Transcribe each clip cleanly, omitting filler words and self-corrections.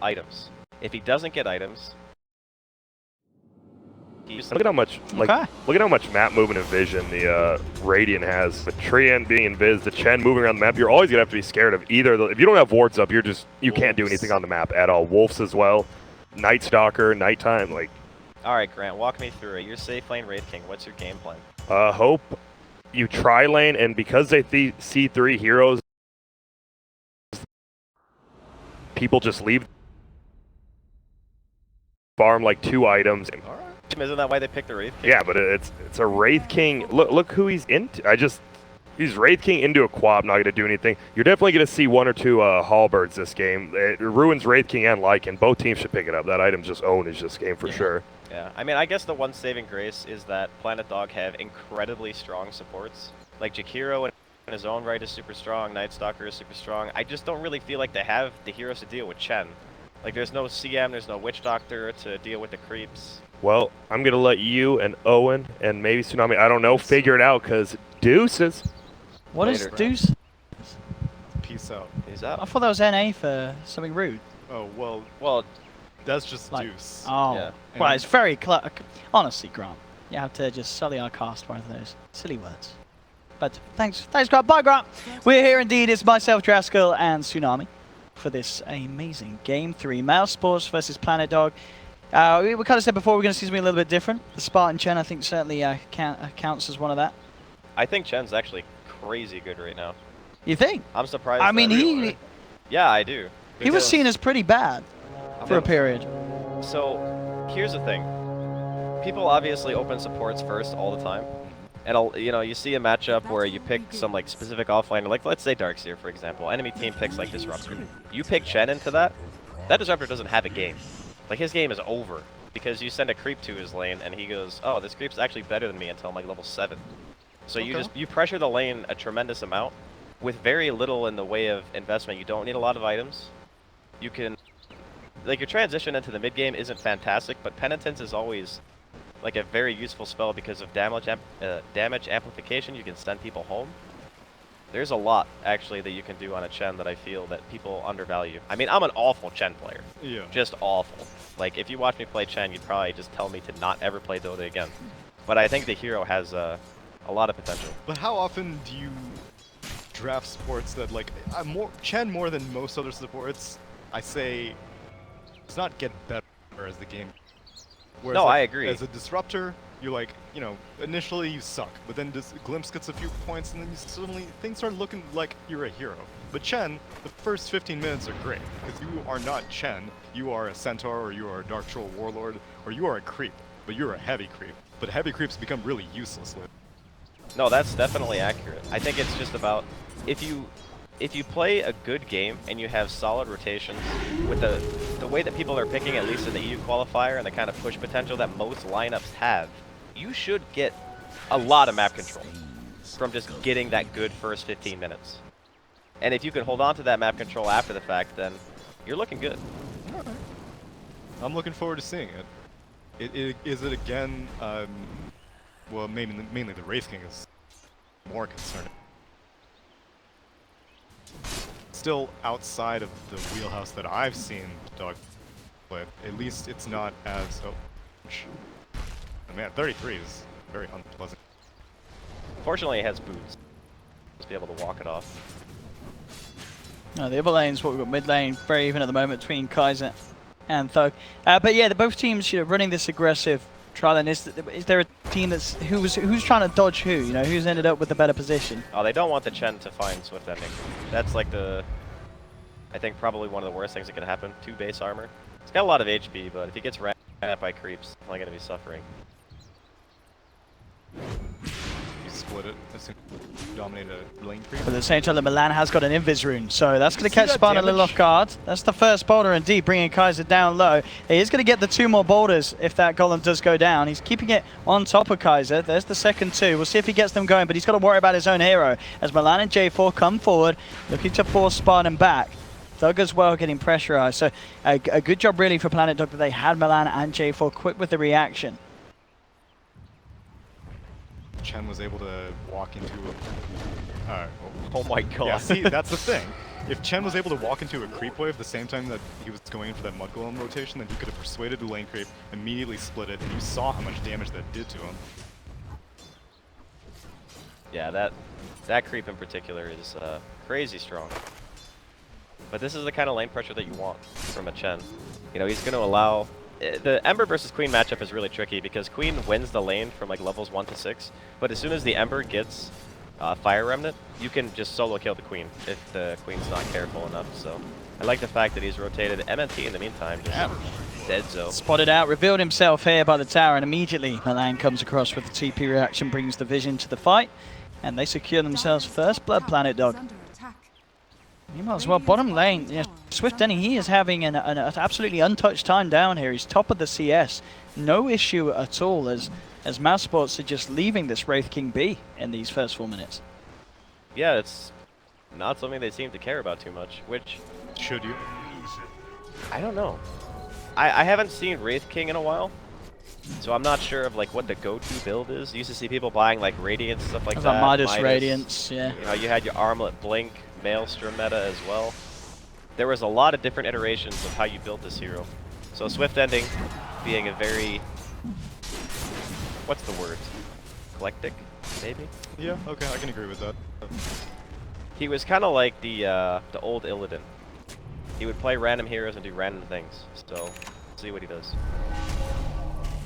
items. If he doesn't get items, look at how much look at how much map movement and vision the Radiant has. The Trian being invis, the Chen moving around the map. You're always gonna have to be scared of either. If you don't have wards up, you can't do anything on the map at all. Wolves as well, Night Stalker, nighttime. Like, all right, Grant, walk me through it. You're safe lane Wraith King. What's your game plan? Hope you tri lane, and because they see 3 heroes, people just leave. Farm like 2 items. All right. Isn't that why they picked the Wraith King? Yeah, but it's a Wraith King. Look who he's into. He's Wraith King into a quap, not going to do anything. You're definitely going to see 1 or 2 Halberds this game. It ruins Wraith King and Lycan. Both teams should pick it up. That item just owns this game for sure. Yeah, I mean, I guess the one saving grace is that Planet Dog have incredibly strong supports. Like Jakiro in his own right is super strong, Night Stalker is super strong. I just don't really feel like they have the heroes to deal with Chen. Like, there's no CM, there's no Witch Doctor to deal with the creeps. Well, I'm going to let you and Owen and maybe Tsunami, I don't know, figure it out, because Deuces. What is Deuce? Peace out. Peace out. I thought that was NA for something rude. Oh, well, that's just like, Deuce. Oh, yeah. Well, it's very honestly, Grant, you have to just sully our cast one of those silly words. But thanks, Grant. Bye, Grant. We're here indeed. It's myself, Draskell, and Tsunami for this amazing Game 3, mousesports versus Planet Dog. We kind of said before we're going to see something a little bit different. The Spartan Chen, I think, certainly counts as one of that. I think Chen's actually crazy good right now. You think? I'm surprised. I mean, yeah, I do. He was seen as pretty bad for a period. So, here's the thing. People obviously open supports first all the time. And you see a matchup where you pick some like specific offlaner, like let's say Darkseer for example. Enemy team picks like Disruptor. You pick Chen into that. That Disruptor doesn't have a game. Like his game is over because you send a creep to his lane and he goes, "Oh, this creep's actually better than me until I'm like level 7." So you pressure the lane a tremendous amount with very little in the way of investment. You don't need a lot of items. You can your transition into the mid game isn't fantastic, but Penitence is always like a very useful spell because of damage amplification. You can send people home. There's a lot actually that you can do on a Chen that I feel that people undervalue. I mean, I'm an awful Chen player. Yeah. Just awful. Like if you watch me play Chen, you'd probably just tell me to not ever play Dota again. But I think the hero has a lot of potential. But how often do you draft supports that Chen more than most other supports? I say does not get better as the game. Whereas, no, I agree. As a disruptor, you're initially you suck, but then Glimpse gets a few points, and then suddenly things start looking like you're a hero. But Chen, the first 15 minutes are great, because you are not Chen, you are a Centaur, or you are a Dark Troll Warlord, or you are a creep, but you're a heavy creep. But heavy creeps become really useless later. No, that's definitely accurate. I think it's just about, if you play a good game and you have solid rotations with the way that people are picking, at least in the EU qualifier, and the kind of push potential that most lineups have, you should get a lot of map control from just getting that good first 15 minutes. And if you can hold on to that map control after the fact, then you're looking good. All right. I'm looking forward to seeing it. Is it again, well, mainly the Wraith King is more concerning. Still outside of the wheelhouse that I've seen Dog play. At least it's not as... Oh, man, 33 is very unpleasant. Fortunately, it has boots. Just be able to walk it off. No, the other lane's what we've got mid lane, very even at the moment between Kaiser and Thug. But yeah, both teams running this aggressive trial. And is there a team who's trying to dodge who? Who's ended up with a better position? Oh, they don't want the Chen to find Swift Ending. That's like I think probably one of the worst things that could happen. 2 base armor. He's got a lot of HP, but if he gets ran by creeps, he's only going to be suffering. You split it as soon as you dominate a lane creep. But at the same time, Milan has got an Invis rune, so that's going to catch Spartan a little off guard. That's the first boulder indeed, bringing Kaiser down low. He is going to get the 2 more boulders if that golem does go down. He's keeping it on top of Kaiser. There's the second 2. We'll see if he gets them going, but he's got to worry about his own hero. As Milan and J4 come forward, looking to force Spartan back. Thug as well getting pressurized. So a good job really for Planet Dog that they had Milan and J4 quick with the reaction. Chen was able to walk into a... Oh my god. Yeah, see, that's the thing. If Chen was able to walk into a creep wave the same time that he was going in for that Mud Golem rotation, then he could have persuaded the lane creep, immediately split it, and you saw how much damage that did to him. Yeah, that creep in particular is crazy strong. But this is the kind of lane pressure that you want from a Chen. You know, he's going to allow... The Ember versus Queen matchup is really tricky because Queen wins the lane from like levels 1 to 6, but as soon as the Ember gets Fire Remnant, you can just solo kill the Queen if the Queen's not careful enough. So I like the fact that he's rotated. MNT in the meantime just dead zone. Spotted out, revealed himself here by the tower, and immediately Milan comes across with the TP reaction, brings the vision to the fight, and they secure themselves first blood, Planet Dog. Meanwhile as well, bottom lane, yeah, Swift Ending, he is having an absolutely untouched time down here. He's top of the CS. No issue at all as mousesports are just leaving this Wraith King be in these first 4 minutes. Yeah, it's not something they seem to care about too much, which... Should you? I don't know. I haven't seen Wraith King in a while, so I'm not sure of like what the go-to build is. You used to see people buying like Radiance, stuff like that. Midas Radiance, yeah. You know, you had your Armlet Blink, Maelstrom meta as well. There was a lot of different iterations of how you built this hero. So Swift Ending being a very... What's the word? Eclectic, maybe? Yeah, okay, I can agree with that. He was kind of like the old Illidan. He would play random heroes and do random things. So, see what he does.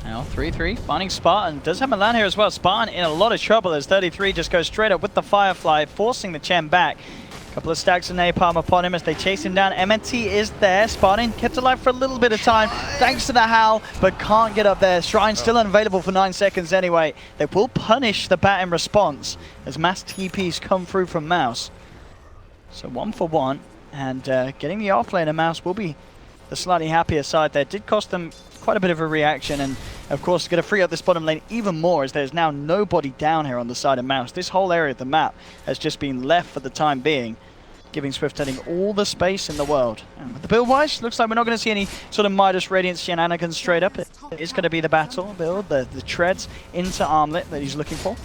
Now 3-3, finding Spartan. Does have Milan here as well. Spartan in a lot of trouble as 33 just goes straight up with the Firefly, forcing the Chen back. Couple of stacks of napalm upon him as they chase him down. MNT is there. Spartan kept alive for a little bit of time thanks to the Howl, but can't get up there. Shrine still unavailable for 9 seconds anyway. They will punish the bat in response as mass TPs come through from Mouse. So 1 for 1, and getting the offlaner Mouse will be the slightly happier side there. Did cost them quite a bit of a reaction, and of course going to free up this bottom lane even more as there's now nobody down here on the side of Mouse. This whole area of the map has just been left for the time being, giving Swift Ending all the space in the world. And with the build wise, looks like we're not going to see any sort of Midas Radiance shenanigans straight up. It is going to be the battle build, the treads into Armlet that he's looking for.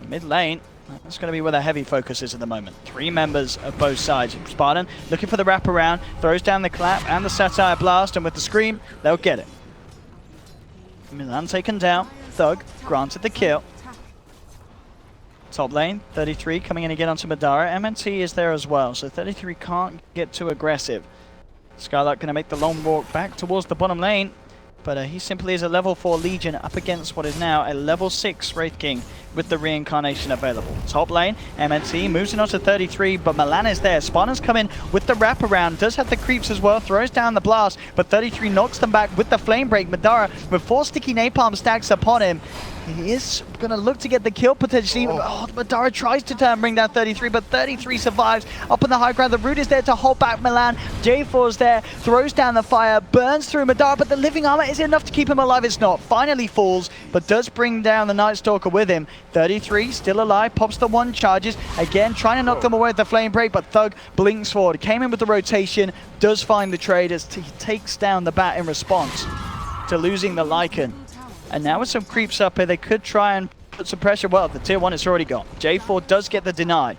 Mid lane, that's going to be where the heavy focus is at the moment. 3 members of both sides. Spartan looking for the wraparound, throws down the clap and the Satire Blast, and with the scream, they'll get it. Milan taken down. Thug granted the kill. Top lane, 33 coming in again onto Madara. MNT is there as well, so 33 can't get too aggressive. Skylark going to make the long walk back towards the bottom lane, but he simply is a level 4 Legion up against what is now a level 6 Wraith King with the reincarnation available. Top lane, MNT moves in onto 33, but Milan is there. Spartan's come in with the wraparound, does have the creeps as well, throws down the blast, but 33 knocks them back with the flame break. Madara with 4 sticky napalm stacks upon him. He is going to look to get the kill potentially. Oh, Madara tries to bring down 33, but 33 survives. Up on the high ground, the root is there to hold back Milan. J4's there, throws down the fire, burns through Madara, but the living armor is enough to keep him alive. It's not. Finally falls, but does bring down the Night Stalker with him. 33 still alive, pops the 1 charges. Again, trying to knock them away with the flame break, but Thug blinks forward. Came in with the rotation, does find the trade as he takes down the bat in response to losing the Lycan. And now with some creeps up here, they could try and put some pressure. Well, the tier 1 it's already gone. J4 does get the deny.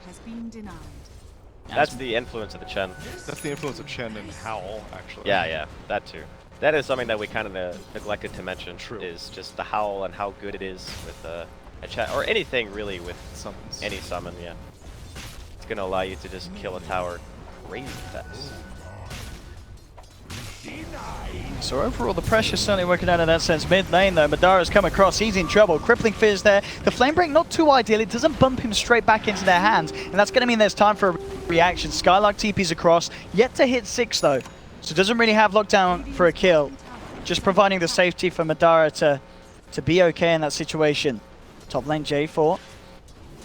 That's the influence of the Chen. That's the influence of Chen and Howl, actually. Yeah, that too. That is something that we kind of neglected to mention. True. Is just the Howl and how good it is with a Chen, or anything really with Summons. any summon, yeah. It's going to allow you to just kill a tower crazy fast. So overall, the pressure's certainly working out in that sense. Mid lane though, Madara's come across, he's in trouble. Crippling Fear's there. The flame break not too ideal, it doesn't bump him straight back into their hands, and that's going to mean there's time for a reaction. Skylark TP's across, yet to hit 6 though, so doesn't really have lockdown for a kill. Just providing the safety for Madara to be okay in that situation. Top lane J4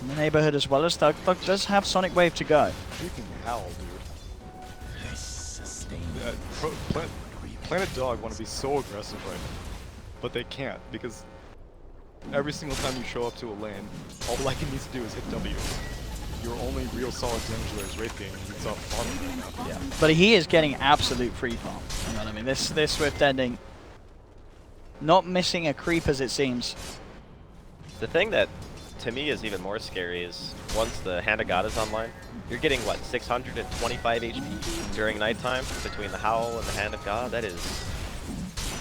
in the neighborhood as well as Thug. Thug does have Sonic Wave to go. Freaking Howl, dude. Planet Dog want to be so aggressive right now, but they can't because every single time you show up to a lane, all Lycan needs to do is hit W. Your only real solid damage there is Wraith King, and it's up farming right now. Yeah, but he is getting absolute free farm. You know what I mean? This Swift Ending, not missing a creep as it seems. The thing that to me is even more scary is once the Hand of God is online, you're getting what, 625 HP during nighttime between the Howl and the Hand of God. That is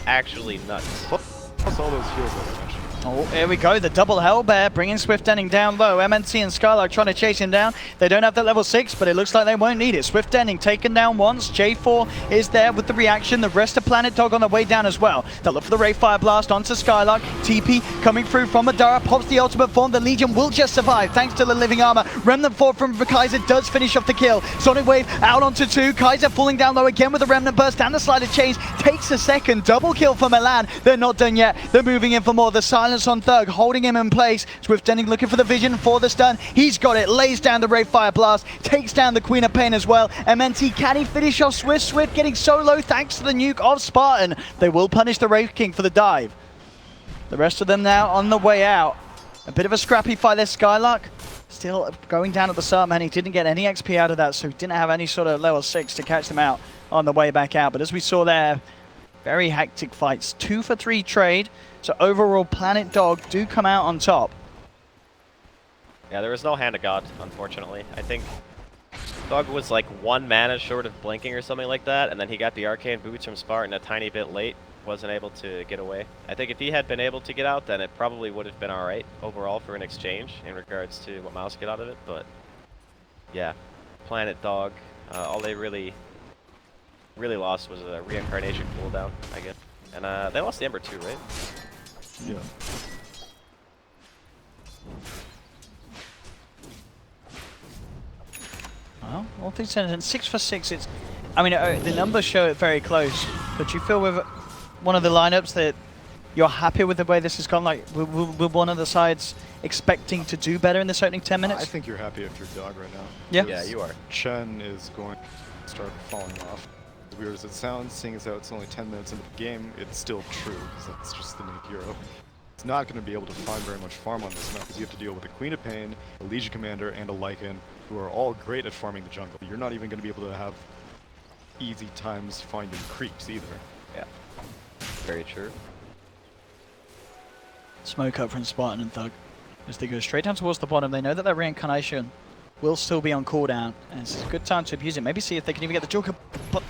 actually nuts. Plus all those heals that I mentioned. Oh, here we go, the double Hellbear bringing Swift Ending down low. MNT and Skylark trying to chase him down. They don't have that level 6, but it looks like they won't need it. Swift Ending taken down once. J4 is there with the reaction. The rest of Planet Dog on the way down as well. They'll look for the Ray Fire Blast onto Skylark. TP coming through from Madara, pops the ultimate form. The Legion will just survive thanks to the living armor. Remnant 4 from Kaiser does finish off the kill. Sonic Wave out onto 2. Kaiser falling down low again with the Remnant Burst and the Slider Change. Takes a second. Double kill for Milan. They're not done yet. They're moving in for more. The silence on Thug, holding him in place. Swift Ending looking for the vision for the stun. He's got it. Lays down the Ray Fire Blast. Takes down the Queen of Pain as well. MNT, can he finish off Swift? Swift getting so low thanks to the nuke of Spartan. They will punish the Wraith King for the dive. The rest of them now on the way out. A bit of a scrappy fight there. Skylark still going down at the start, man. He didn't get any XP out of that, so he didn't have any sort of level 6 to catch them out on the way back out. But as we saw there, very hectic fights. 2 for 3 trade. So overall, Planet Dog do come out on top. Yeah, there was no Hand of God, unfortunately. I think Thug was like 1 mana short of blinking or something like that, and then he got the Arcane Boots from Spartan a tiny bit late. Wasn't able to get away. I think if he had been able to get out, then it probably would have been alright overall for an exchange in regards to what Mouse get out of it, but yeah, Planet Dog, all they really lost was a reincarnation cooldown, I guess. And they lost the Ember too, right? Yeah. Well, all things said, and 6 for 6, it's... I mean, the numbers show it very close, but you feel with one of the lineups that you're happy with the way this has gone? Like, will one of the sides expecting to do better in this opening 10 minutes? I think you're happy if you're Dog right now. Yeah. Yeah, you are. Chen is going to start falling off. As weird as it sounds, seeing as how it's only 10 minutes into the game, it's still true, because that's just the new hero. It's not going to be able to find very much farm on this map, because you have to deal with a Queen of Pain, a Legion Commander, and a Lycan, who are all great at farming the jungle. You're not even going to be able to have easy times finding creeps either. Yeah, very true. Smoke up from Spartan and Thug as they go straight down towards the bottom. They know that their reincarnation will still be on cooldown, and it's a good time to abuse it. Maybe see if they can even get the Joker. But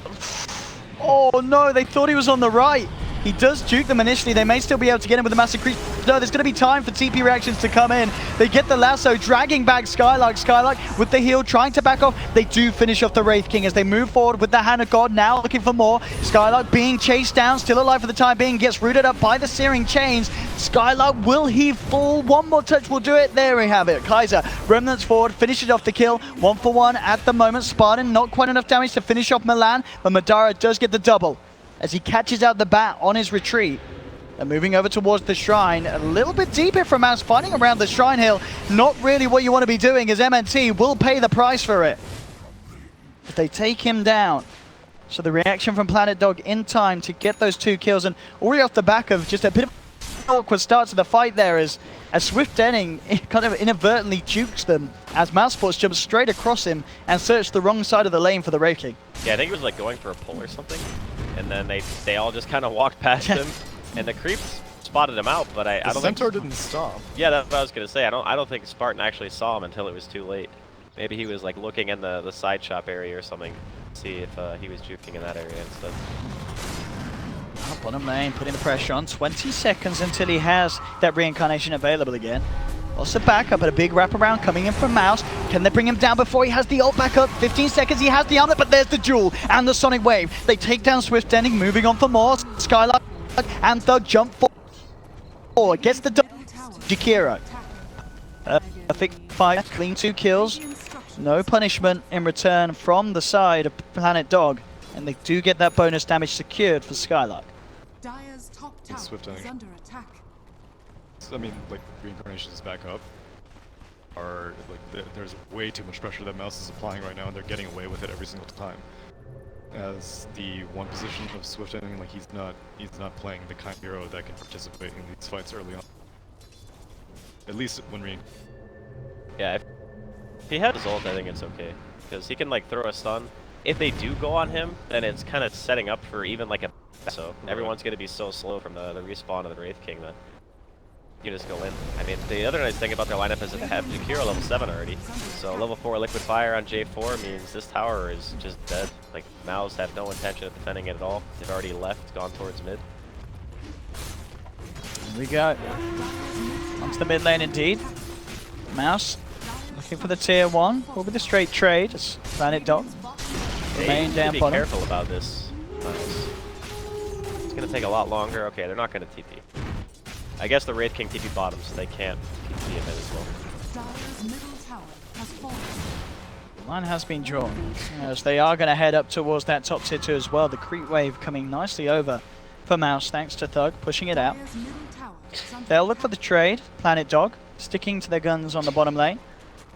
oh no, they thought he was on the right. He does juke them initially. They may still be able to get him with a massive creep. No, there's going to be time for TP reactions to come in. They get the lasso, dragging back Skylark. Skylark with the heal, trying to back off. They do finish off the Wraith King as they move forward with the Hand of God, now looking for more. Skylark being chased down, still alive for the time being, gets rooted up by the Searing Chains. Skylark, will he fall? One more touch will do it. There we have it. Kaiser, Remnants forward, finishes off the kill. 1 for 1 at the moment. Spartan, not quite enough damage to finish off Milan, but Madara does get the double as he catches out the bat on his retreat. And moving over towards the shrine, a little bit deeper from Mouse, fighting around the shrine hill. Not really what you want to be doing, as MNT will pay the price for it. But they take him down. So the reaction from Planet Dog in time to get those 2 kills, and already off the back of just a bit of an awkward start to the fight there, as Swift Ending kind of inadvertently jukes them as mousesports jumps straight across him and searched the wrong side of the lane for the Wraith King. Yeah, I think he was like going for a pull or something, and then they all just kind of walked past him, and the creeps spotted him out. But I don't think Centaur didn't stop. Yeah, that's what I was gonna say. I don't think Spartan actually saw him until it was too late. Maybe he was like looking in the side shop area or something, to see if he was juking in that area instead. Bottom lane, putting the pressure on. 20 seconds until he has that reincarnation available again. Also back up, but a big wraparound coming in from Mouse. Can they bring him down before he has the ult back up? 15 seconds, he has the armlet, but there's the duel and the Sonic Wave. They take down Swift Ending, moving on for more. Skylark and Thug jump forward. Gets the Jakiro. Perfect fight, clean 2 kills. No punishment in return from the side of Planet Dog. And they do get that bonus damage secured for Skylark. Dire's top tower Swift is Ending. under attack. I mean, like, reincarnations back up are, like, there's way too much pressure that Mouse is applying right now, and they're getting away with it every single time. As the one position of Swift Ending, like, he's not playing the kind of hero that can participate in these fights early on. At least when Yeah, if he had his ult, I think it's okay, because he can like throw a stun. If they do go on him, then it's kind of setting up for even like a so everyone's gonna be so slow from the respawn of the Wraith King then. you just go in. I mean, the other nice thing about their lineup is that they have Jakiro level 7 already. So level 4 Liquid Fire on J4 means this tower is just dead. Like, Mouse have no intention of defending it at all. They've already left, gone towards mid. Here we go. Onto the mid lane indeed. Mouse looking for the tier 1. Will be the straight trade. It's Planet Dog. They need to be bottom. careful about this. It's going to take a lot longer. Okay, they're not going to TP. I guess the Wraith King TP bottom, so they can't TP a mid as well. Dire's middle tower has fallen. The line has been drawn. As they are going to head up towards that top tier 2 as well. The creep wave coming nicely over for Mouse, thanks to Thug, pushing it out. Dire's middle tower is under They'll look for the trade. Planet Dog sticking to their guns on the bottom lane.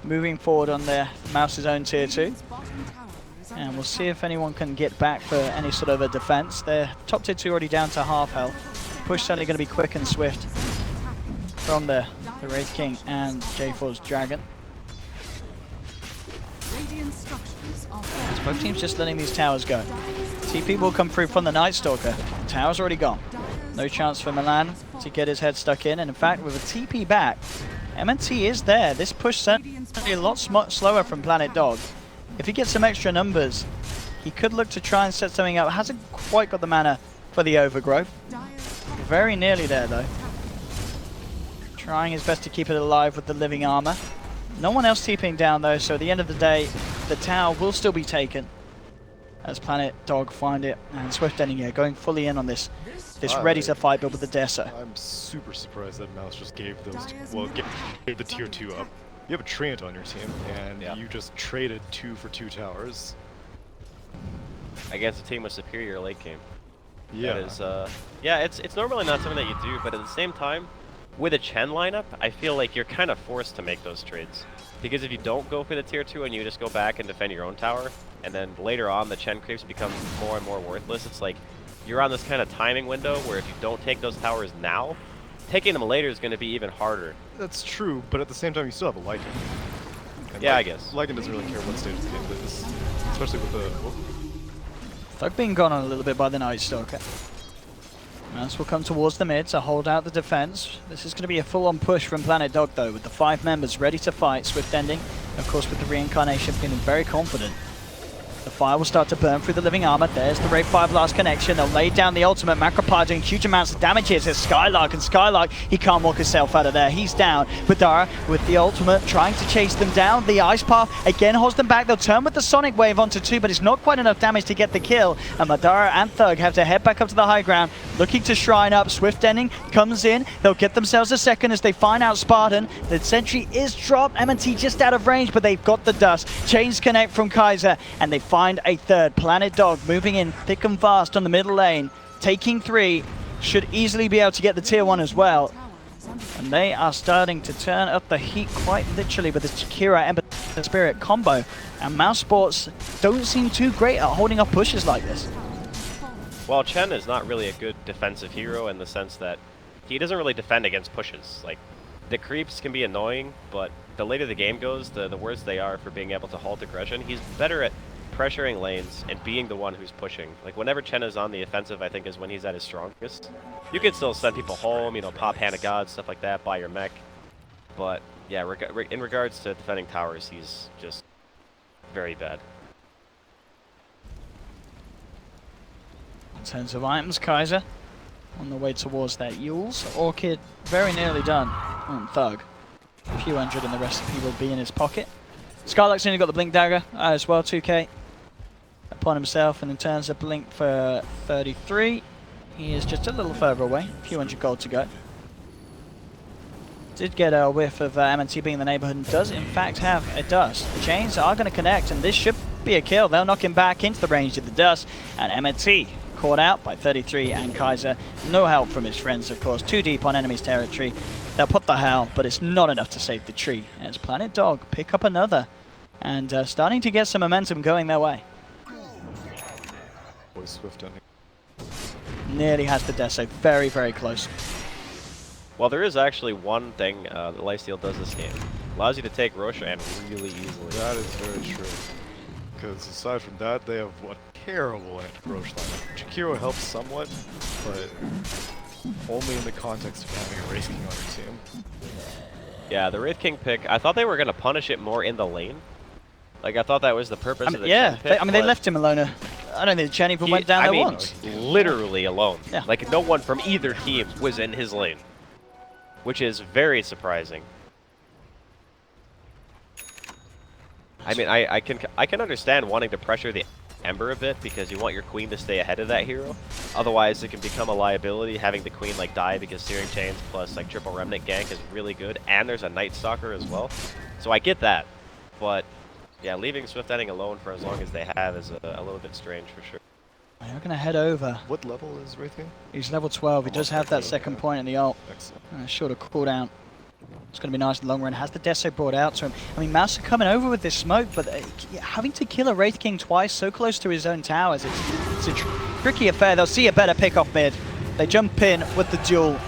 Moving forward on their Mouse's own tier 2. Dire's bottom tower is under And we'll see if anyone can get back for any sort of a defense. Their top tier 2 already down to half health. Push certainly going to be quick and swift from the Wraith King and J4's Dragon. radiant structures are So both teams just letting these towers go. TP will come through from the Night Stalker. Tower's already gone. No chance for Milan to get his head stuck in. And in fact, with a TP back, MNT is there. This push certainly a lot slower from Planet Dog. If he gets some extra numbers, he could look to try and set something up. Hasn't quite got the mana for the overgrowth. Very nearly there though. Trying his best to keep it alive with the living armor. No one else TPing down though, so at the end of the day, the tower will still be taken. As Planet Dog find it, and Swift ending here, going fully in on this ready to fight build with the Dessa. I'm super surprised that Mouse just gave those, gave the tier 2 up. You have a Treant on your team, and Yeah. you just traded 2 for 2 towers. Against a team with superior late game. Yeah. That is, yeah, it's normally not something that you do, but at the same time, with a Chen lineup, I feel like you're kind of forced to make those trades. Because if you don't go for the tier 2 and you just go back and defend your own tower, and then later on the Chen creeps become more and more worthless, it's like you're on this kind of timing window where if you don't take those towers now, taking them later is going to be even harder. That's true, but at the same time, you still have a Lycan. And Yeah, I guess. Lycan doesn't really care what stage of the game it is, especially with the... Thug being gone on a little bit by the Night Stalker. Mouse will come towards the mid to hold out the defense. This is going to be a full-on push from Planet Dog though, with the 5 members ready to fight. Swift ending, of course, with the reincarnation feeling very confident. The fire will start to burn through the living armor. There's the Raid 5 last connection. They'll lay down the ultimate. Macropar doing huge amounts of damage here. There's Skylark, and Skylark, he can't walk himself out of there. He's down. Badara with the ultimate, trying to chase them down. The Ice Path again holds them back. They'll turn with the Sonic Wave onto 2, but it's not quite enough damage to get the kill. And Madara and Thug have to head back up to the high ground, looking to shrine up. Swift ending comes in. They'll get themselves a second as they find out Spartan. The sentry is dropped. M&T just out of range, but they've got the dust. Chains connect from Kaiser, and they find a third. Planet Dog moving in thick and fast on the middle lane, taking 3, should easily be able to get the tier 1 as well. And they are starting to turn up the heat quite literally with the Kira Ember Spirit combo. And mousesports don't seem too great at holding up pushes like this. Well, Chen is not really a good defensive hero in the sense that he doesn't really defend against pushes. Like, the creeps can be annoying, but the later the game goes, the worse they are for being able to halt aggression. He's better at pressuring lanes and being the one who's pushing. Like, whenever Chen is on the offensive, I think is when he's at his strongest. You can still send people home, you know, pop Hand of God, stuff like that, buy your mech. But, yeah, in regards to defending towers, he's just very bad. In terms of items, Kaiser on the way towards that Yules. Orchid very nearly done on Thug. A few hundred and the recipe will be in his pocket. Skylark's only got the Blink Dagger as well, 2k upon himself, and in terms of Blink for 33, he is just a little further away, a few hundred gold to go. Did get a whiff of M&T being in the neighborhood and does in fact have a dust. The chains are going to connect and this should be a kill. They'll knock him back into the range of the dust, and M&T caught out by 33 and Kaiser. No help from his friends, of course, too deep on enemy's territory. They'll put the howl, but it's not enough to save the tree as Planet Dog pick up another and starting to get some momentum going their way. Boy, Swift ending. Nearly has the death, so very, very close. Well, there is actually one thing that Lifesteal does this game. Allows you to take Roshan really easily. That is very true. Because aside from that, they have what terrible anti-Roche lineup. Chikiro helps somewhat, but only in the context of having a Wraith King on your team. Yeah, the Wraith King pick, I thought they were going to punish it more in the lane. Like, I thought that was the purpose of the yeah, Chen pick. they left him alone. I don't think Chen even went down there once. Literally alone. Yeah. Like, no one from either team was in his lane. Which is very surprising. I mean, I can understand wanting to pressure the Ember a bit because you want your queen to stay ahead of that hero. Otherwise, it can become a liability having the queen like die because Searing Chains plus like triple remnant gank is really good, and there's a Night Stalker as well. So I get that, but yeah, leaving Swift Ending alone for as long as they have is a little bit strange for sure. They're going to head over. What level is Wraith King? He's level 12. He does have that second point in the ult. Excellent. Shorter cooldown. It's going to be nice in the long run. Has the Deso brought out to him. I mean, Mouse are coming over with this smoke, but having to kill a Wraith King twice so close to his own towers, it's a tricky affair. They'll see a better pick off mid. They jump in with the duel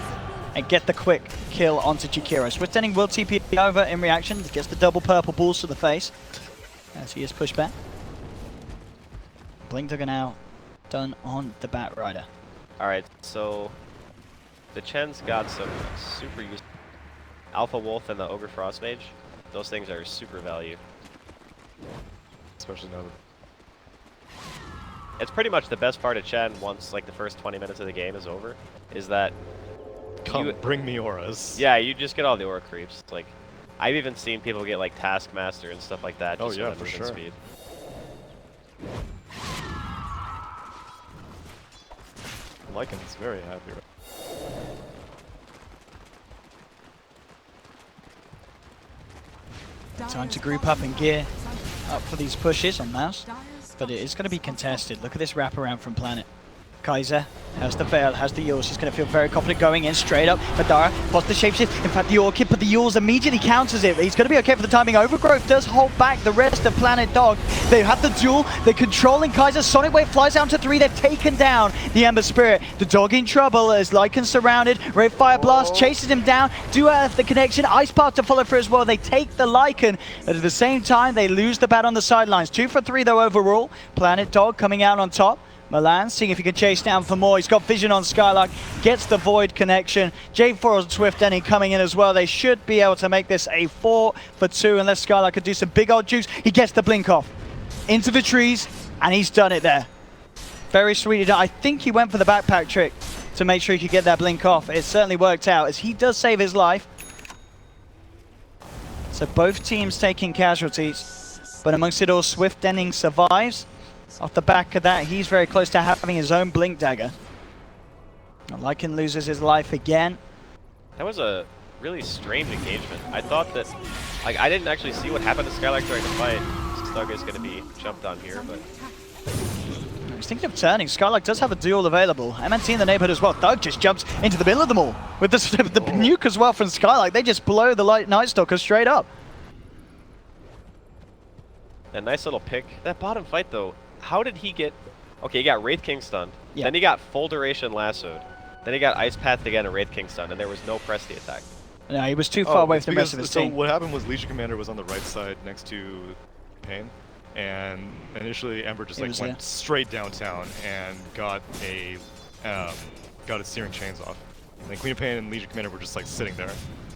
and get the quick kill onto Jakiro. Swift Ending will TP over in reaction. Gets the double purple balls to the face as he is pushed back. Blink Dugger now done on the Bat Rider. Alright, so the Chen's got some super useful Alpha Wolf and the Ogre Frost Mage. Those things are super value. Especially now that It's pretty much the best part of Chen once like the first 20 minutes of the game is over, is that bring me auras. Yeah, you just get all the aura creeps. Like, I've even seen people get like Taskmaster and stuff like that. Just Oh yeah, for sure. Speed. Lycan's very happy. Time to group up and gear up for these pushes on Mouse. But it is going to be contested. Look at this wraparound from Planet. Kaiser has the Veil, has the Yules. He's going to feel very confident going in straight up. Madara pots the shapeshift. In fact, the Orchid, but the Yules immediately counters it. He's going to be okay for the timing. Overgrowth does hold back the rest of Planet Dog. They have the duel. They're controlling Kaiser. Sonic Wave flies down to 3. They've taken down the Ember Spirit. The Dog in trouble as Lycan surrounded. Ray Fire Blast chases him down. Do have the connection. Ice Path to follow through as well. They take the Lycan, but at the same time, they lose the Bat on the sidelines. 2 for 3 though overall. Planet Dog coming out on top. Milan seeing if he can chase down for more. He's got vision on Skylark, gets the Void connection. J4 and Swift Ending coming in as well. They should be able to make this a 4 for 2 unless Skylark could do some big old juice. He gets the blink off into the trees, and he's done it there. Very sweet. I think he went for the backpack trick to make sure he could get that blink off. It certainly worked out as he does save his life. So both teams taking casualties, but amongst it all, Swift Ending survives. Off the back of that, he's very close to having his own Blink Dagger. Lycan loses his life again. That was a really strange engagement. I thought that, like, I didn't actually see what happened to Skylark during the fight. Thug is going to be jumped on here, but He's thinking of turning. Skylark does have a duel available. MNT in the neighborhood as well. Thug just jumps into the middle of them all. With the nuke as well from Skylark. They just blow the Night Stalker straight up. a nice little pick. That bottom fight, though, how did he get... Okay, he got Wraith King stunned. Yeah. Then he got full duration lassoed. Then he got Ice Pathed again and Wraith King stunned, and there was no Presty attack. No, he was too far away from the rest of his so team. what happened was Legion Commander was on the right side next to Pain, and initially Ember just like went straight downtown and got a Searing Chains off. And then Queen of Pain and Legion Commander were just like sitting there,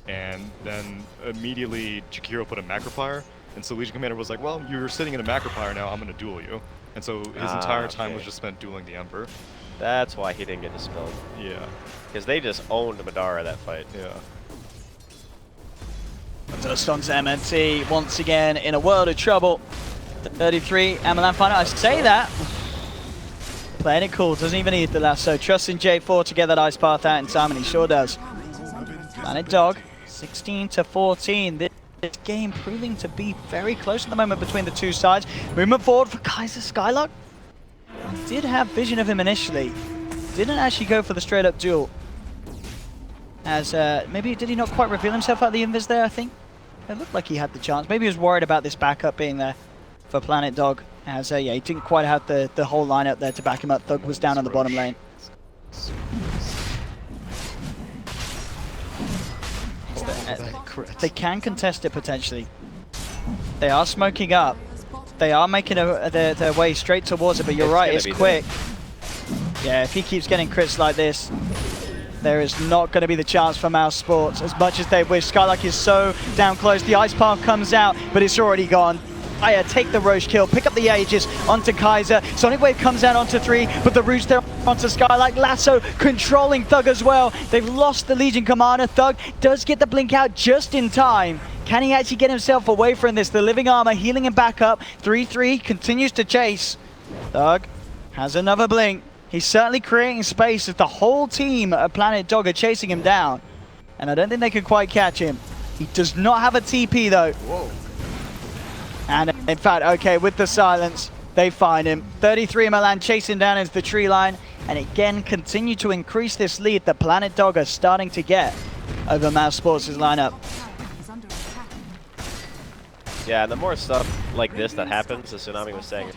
and then immediately Jakiro put a Macropyre, and so Legion Commander was like, well, you're sitting in a Macropyre now, I'm going to duel you. And so his entire time was just spent dueling the Ember. That's why he didn't get dispelled. Yeah. Because they just owned Madara that fight. Yeah. Dust onto MNT once again in a world of trouble. 33, Amalan final. I say that. Playing it cool, doesn't even need the lasso. Trusting J4 to get that Ice Path out in time, and he sure does. Planet Dog, 16 to 14. This game proving to be very close at the moment between the two sides. Movement forward for Kaiser Skylark. Did have vision of him initially. Didn't actually go for the straight up duel. As maybe did he not quite reveal himself out the invis there, I think? It looked like he had the chance. Maybe he was worried about this backup being there for Planet Dog. As yeah, he didn't quite have the whole lineup there to back him up. Thug was down on the bottom lane. They can contest it potentially. They are smoking up. They are making their way straight towards it, but you're right, it's quick. Yeah, if he keeps getting crits like this, there is not going to be the chance for mousesports as much as they wish. Skylark is so down close. The ice path comes out, but it's already gone. Aya take the Roche kill, pick up the Aegis onto Kaiser. Sonic Wave comes out onto 3, but the roots there onto Skylark. Lasso controlling Thug as well. They've lost the Legion Commander. Thug does get the blink out just in time. Can he actually get himself away from this? The Living Armor healing him back up. 3-3 continues to chase. Thug has another blink. He's certainly creating space as the whole team of Planet Dog are chasing him down. And I don't think they can quite catch him. He does not have a TP though. Whoa. And in fact, okay, with the silence, they find him. 33 Milan chasing down into the tree line. And again, continue to increase this lead that Planet Dog are starting to get over mousesports' lineup. Is under attack. Yeah, and the more stuff like this that happens, as Tsunami was saying,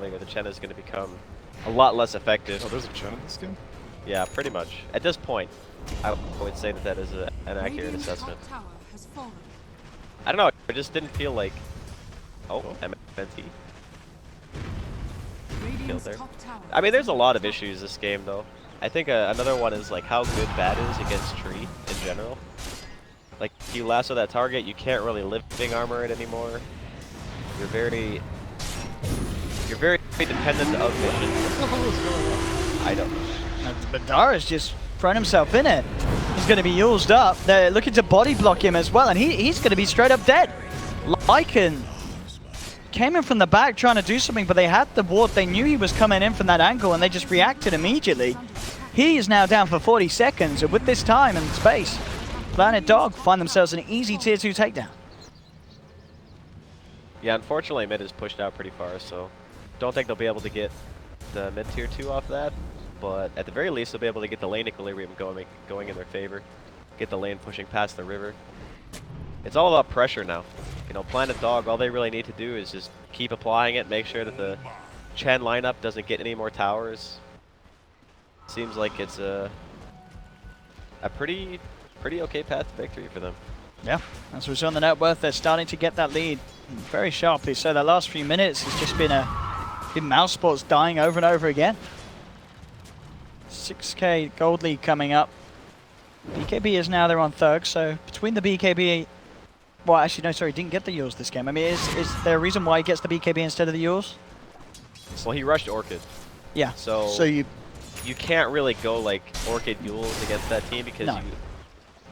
like, the Chen is going to become a lot less effective. Oh, there's a Chen in this game? Yeah, pretty much. At this point, I would say that is an accurate Radiant's assessment. top tower has fallen. I don't know, it just didn't feel like... Oh, MNT. Radiant's there. top tower I mean, there's a is lot under of issues this game, though. I think another one is like how good Bat is against Tree in general. Like, you lasso that target, you can't really living armor it anymore. You're very dependent of vision. What the hell is going on? I don't know. Madara's just thrown himself in it. He's going to be used up. They're looking to body block him as well, and he's going to be straight up dead. Lycan came in from the back trying to do something, but they had the ward. They knew he was coming in from that angle, and they just reacted immediately. He is now down for 40 seconds, and with this time and space, Planet Dog find themselves an easy tier 2 takedown. Yeah, unfortunately, mid is pushed out pretty far, so don't think they'll be able to get the mid tier 2 off that. But at the very least, they'll be able to get the lane equilibrium going in their favor. Get the lane pushing past the river. It's all about pressure now. You know, Planet Dog, all they really need to do is just keep applying it, make sure that the Chen lineup doesn't get any more towers. Seems like it's a pretty okay path to victory for them. Yeah, as we saw on the net worth, they're starting to get that lead very sharply. So the last few minutes has just been mousesports dying over and over again. 6k gold lead coming up. BKB is now there on Thug, so between the BKB... Well, actually, no, sorry, didn't get the Yules this game. I mean, is there a reason why he gets the BKB instead of the Yules? Well, he rushed Orchid. Yeah, So you can't really go like Orchid Yules against that team because No.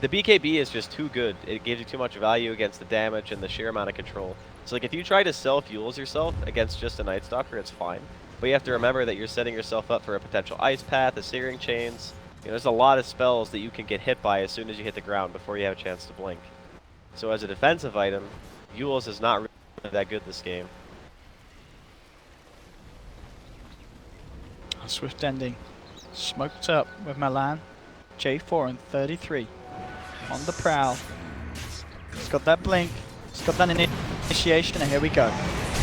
The BKB is just too good. It gives you too much value against the damage and the sheer amount of control. So like if you try to self-Yules yourself against just a Night Stalker, it's fine. But you have to remember that you're setting yourself up for a potential Ice Path, a Searing Chains. You know, there's a lot of spells that you can get hit by as soon as you hit the ground before you have a chance to blink. So as a defensive item, Yules is not really that good this game. Swift ending. Smoked up with Milan. J4 and 33. On the prowl. He's got that blink. He's got that initiation, and here we go.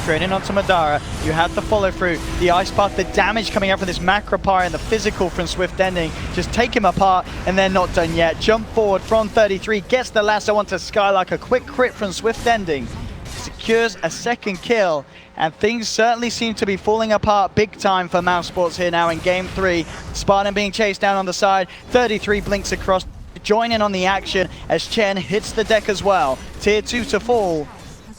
Creating onto Madara. You have the follow through. The Ice Path, the damage coming out from this Macropyre and the physical from Swift ending. Just take him apart, and they're not done yet. Jump forward from 33. Gets the lasso onto Skylark. A quick crit from Swift ending. Secures a second kill. And things certainly seem to be falling apart big time for mousesports here now in game 3. Spartan being chased down on the side. 33 blinks across. Join in on the action as Chen hits the deck as well. Tier 2 to fall.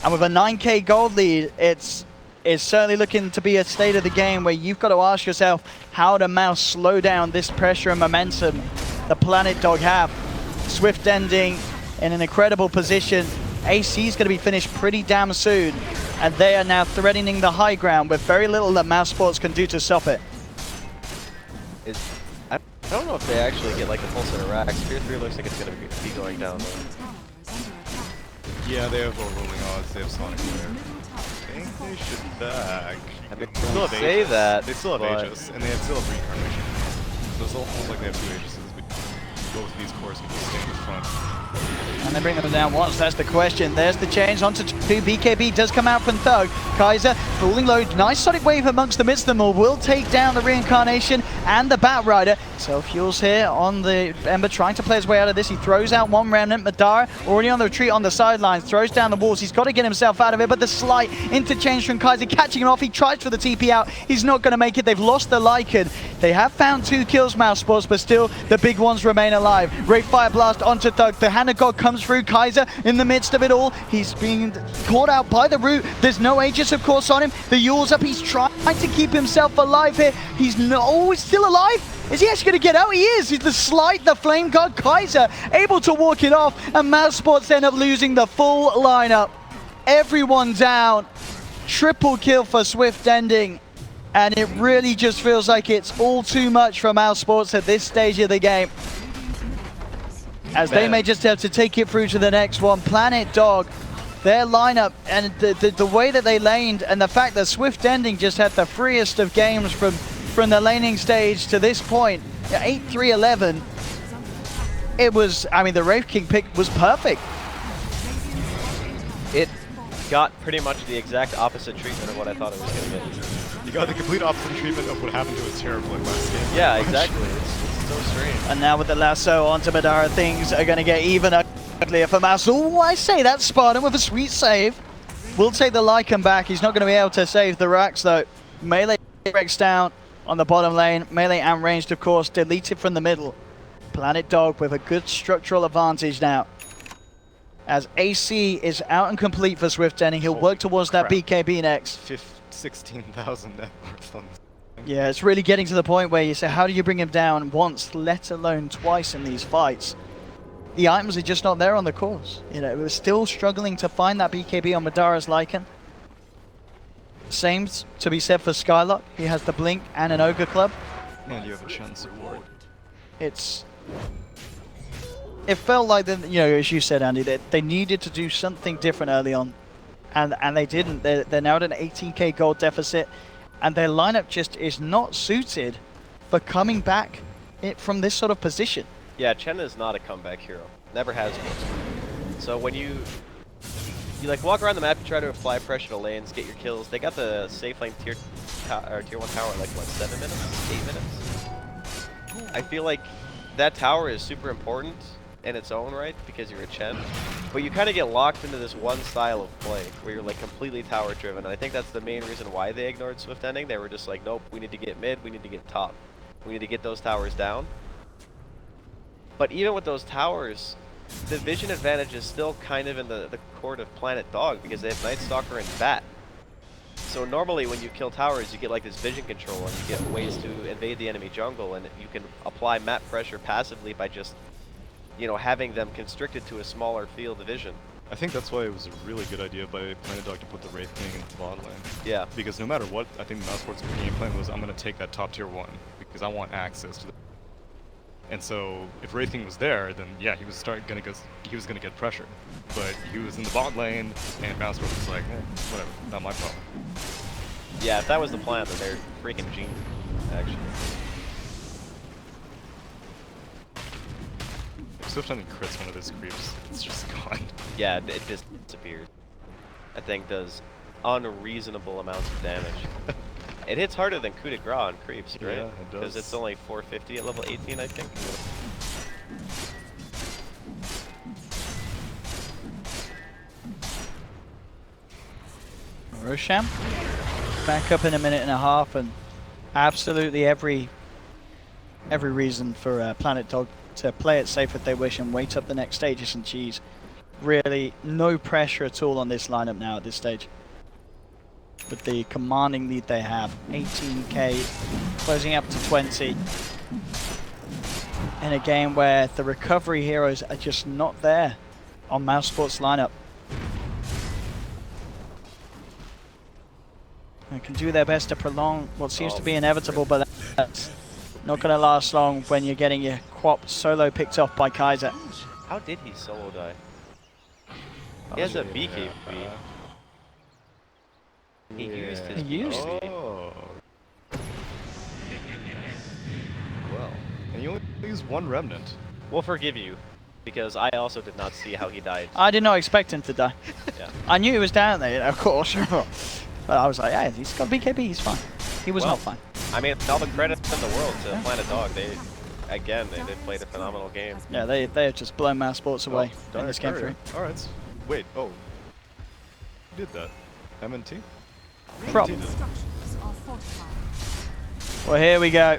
And with a 9k gold lead, it's certainly looking to be a state of the game where you've got to ask yourself how to mouse slow down this pressure and momentum the Planet Dog have. Swift ending in an incredible position. AC is going to be finished pretty damn soon. And they are now threatening the high ground with very little that mousesports can do to stop it. I don't know if they actually get like the full set of racks. Tier 3 looks like it's going to be going down though. Yeah, they have overruling odds. They have Sonic Flare. I think they should back. I mean, They still have say Aegis. that, They still have but- Aegis, and they still have Reincarnation. So it's almost like they have 2 Aegises. Both of these cores can just stay in the front. And they bring them down once, that's the question. There's the change onto 2. BKB does come out from Thug. Kaiser falling low. Nice Sonic Wave amongst the midst of them all. Will take down the Reincarnation and the Bat Rider. Self-fuels here on the Ember, trying to play his way out of this. He throws out one remnant. Madara already on the retreat on the sidelines, throws down the walls. He's got to get himself out of it, but the slight interchange from Kaiser catching him off. He tries for the TP out. He's not going to make it. They've lost the Lycan. They have found 2 kills, mousesports, but still the big ones remain alive. Wraith Fire Blast onto Thug. The Hand of God comes through. Kaiser in the midst of it all. He's being caught out by the root. There's no Aegis, of course, on him. The Yule's up. He's trying to keep himself alive here. He's still alive. Is he actually going to get out? He is. He's the Slight, the Flame God, Kaiser, able to walk it off, and mousesports end up losing the full lineup. Everyone down. Triple kill for Swift Ending. And it really just feels like it's all too much for mousesports at this stage of the game, as they may just have to take it through to the next one. Planet Dog, their lineup, and the way that they laned, and the fact that Swift Ending just had the freest of games from the laning stage to this point. 8-3-11. It was, I mean, the Wraith King pick was perfect. It got pretty much the exact opposite treatment of what I thought it was going to get. You got the complete opposite treatment of what happened to his Terrorblade last game. Yeah, exactly. It's so strange. And now with the lasso onto Madara, things are going to get even uglier for Mouse. Oh, I say that Spartan with a sweet save. We'll take the Lycan back. He's not going to be able to save the Rax though. Melee breaks down on the bottom lane. Melee and ranged, of course, deleted from the middle. Planet Dog with a good structural advantage now, as AC is out and complete for Swift Ending. He'll work towards that BKB next. 16,000 net worth on this. Yeah, it's really getting to the point where you say, how do you bring him down once, let alone twice in these fights? The items are just not there on the course. You know, we're still struggling to find that BKB on Madara's Lycan. Same to be said for Skylock. He has the Blink and an Ogre Club. And you have a chance support. It felt like, you know, as you said, Andy, that they needed to do something different early on. And they didn't. They're now at an 18k gold deficit, and their lineup just is not suited for coming back from this sort of position. Yeah, Chen is not a comeback hero. Never has been. So when you like walk around the map, you try to apply pressure to lanes, get your kills. They got the safe lane tier 1 tower in like what, 7 minutes, 8 minutes. I feel like that tower is super important in its own right because you're a Chen, but you kind of get locked into this one style of play where you're like completely tower driven, and I think that's the main reason why they ignored Swift Ending. They were just like, nope, we need to get mid, we need to get top, we need to get those towers down. But even with those towers, the vision advantage is still kind of in the court of Planet Dog because they have Night Stalker and Bat. So normally when you kill towers, you get like this vision control and you get ways to invade the enemy jungle, and you can apply map pressure passively by just, you know, having them constricted to a smaller field of vision. I think that's why it was a really good idea by Planet Dog to put the Wraith King into the bot lane. Yeah. Because no matter what, I think the mousesports game plan was, I'm going to take that top tier 1 because I want access to the. And so if Wraith King was there, then yeah, he was gonna get pressure. But he was in the bot lane, and mousesports was like, whatever, not my problem. Yeah, if that was the plan, then they're freaking genius, actually. If Swift Ending crits one of his creeps, it's just gone. Yeah, it just disappears. That thing does unreasonable amounts of damage. It hits harder than coup de grace on creeps, right? Yeah, it does. Because it's only 450 at level 18, I think. Rosham back up in a minute and a half, and absolutely every reason for Planet Dog to play it safe if they wish and wait up the next stages and cheese. Really no pressure at all on this lineup now at this stage, with the commanding lead they have. 18k closing up to 20 in a game where the recovery heroes are just not there on mousesports lineup. They can do their best to prolong what seems to be inevitable, but that's not going to last long when you're getting your Quap solo picked off by Kaiser. How did he solo die? He has a BKB. He used his. He used it. Oh. Well, and you only used 1 remnant. We'll forgive you, because I also did not see how he died. I did not expect him to die. Yeah. I knew he was down there, you know, of course. But I was like, yeah, he's got BKB, he's fine. He was not fine. I mean, all the credit to in the world to Planet Dog. They played a phenomenal game. Yeah, they have just blown mousesports away in this game 3. Alright. Wait, oh. Who did that? MNT? Prop. Radiant structures are fortified. Well, here we go.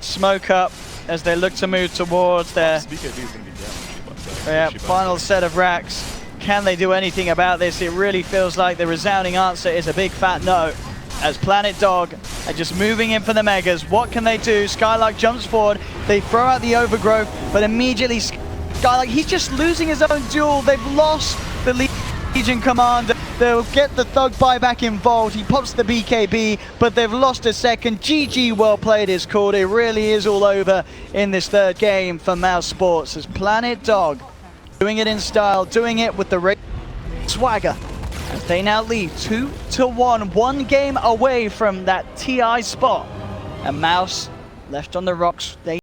Smoke up as they look to move towards their BKB is going to be damaged. final set of racks. Can they do anything about this? It really feels like the resounding answer is a big fat no. As Planet Dog are just moving in for the Megas. What can they do? Skylark jumps forward. They throw out the overgrowth, but immediately Skylark, he's just losing his own duel. They've lost the Legion commander. They'll get the Thug buyback involved. He pops the BKB, but they've lost a second. GG, well played is called. It really is all over in this third game for mousesports as Planet Dog doing it in style, doing it with the swagger. As they now lead 2-1, 1 game away from that TI spot. And Mouse left on the rocks. They